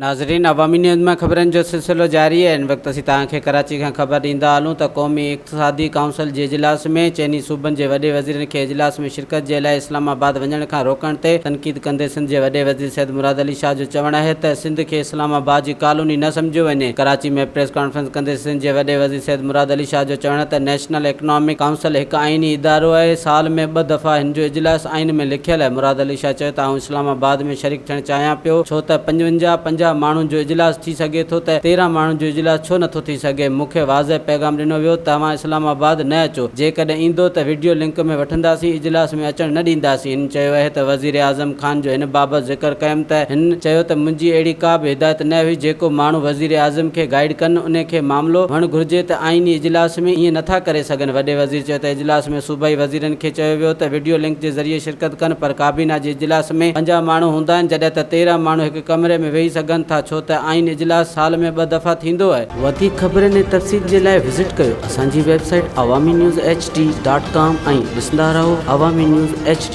नाज़रीन, अवामी न्यूज़ में ख़बरनि जो सिलसिलो जारी है। इन वक्त असीं तव्हांखे कराची खां ख़बर ॾींदा हलूं त क़ौमी इक़्तिसादी काउंसिल जे इजलास में चइनी सूबनि जे वॾे वज़ीरनि खे इजलास में शिरकत जे लाइ इस्लामाबाद वञण खां रोकण ते तनक़ीद कंदे सिंध जे वॾे वज़ीर सैयद मुराद अली शाह जो चवणु आहे त सिंध खे इस्लामाबाद जी कॉलोनी न सम्झियो वञे। कराची में प्रेस कॉन्फ्रेंस कंदे सिंध जे वॾे वज़ीर सैयद मुराद अली शाह जो चवणु त नेशनल इकनॉमिक काउंसिल हिकु आइनी इदारो आहे। साल में 2 दफ़ा हिन जो इजलास आइन में लिखियल आहे। मुराद अली शाह चयो त आउं इस्लामाबाद में शरीक थियणु चाहियां पियो, छो त 55 माण्हुनि जो इजलास थी सघे थो त 13 माण्हुनि जो इजलास छो नथो थी सघे। मूंखे वाज़ह पैगाम ॾिनो वियो, तव्हां इस्लामाबाद न अचो, जेकॾहिं ईंदो त वीडियो लिंक में वठंदासीं, इजलास में अचणु न ॾींदासीं। हिन चयो आहे त वज़ीर आज़म ख़ान जो हिन बाबति ज़िक्र कयमि त हिन चयो त मुंहिंजी अहिड़ी का बि हिदायत न हुई जेको माण्हू वज़ीर आज़म खे गाइड कनि, उन खे मामिलो हुअणु घुरिजे त आइनी इजलास में ईअं नथा करे सघनि। वॾे वज़ीर चयो त इजलास में सूबाई वज़ीरनि खे चयो वियो त वीडियो लिंक जे ज़रिए शिरकत कनि, पर काबीना जे इजलास में 50 माण्हू हूंदा आहिनि, जॾहिं त 13 माण्हू हिकु कमरे में वेही सघनि था, छो त आइन इजलास साल में 2 दफ़ा थींदो आहे। वधीक ख़बरनि ऐं तफ़सील जे लाइ विज़िट कयो असांजी वेबसाइट awamiNewsHD.com ऐं ॾिसंदा रहो अवामी न्यूज़ HD।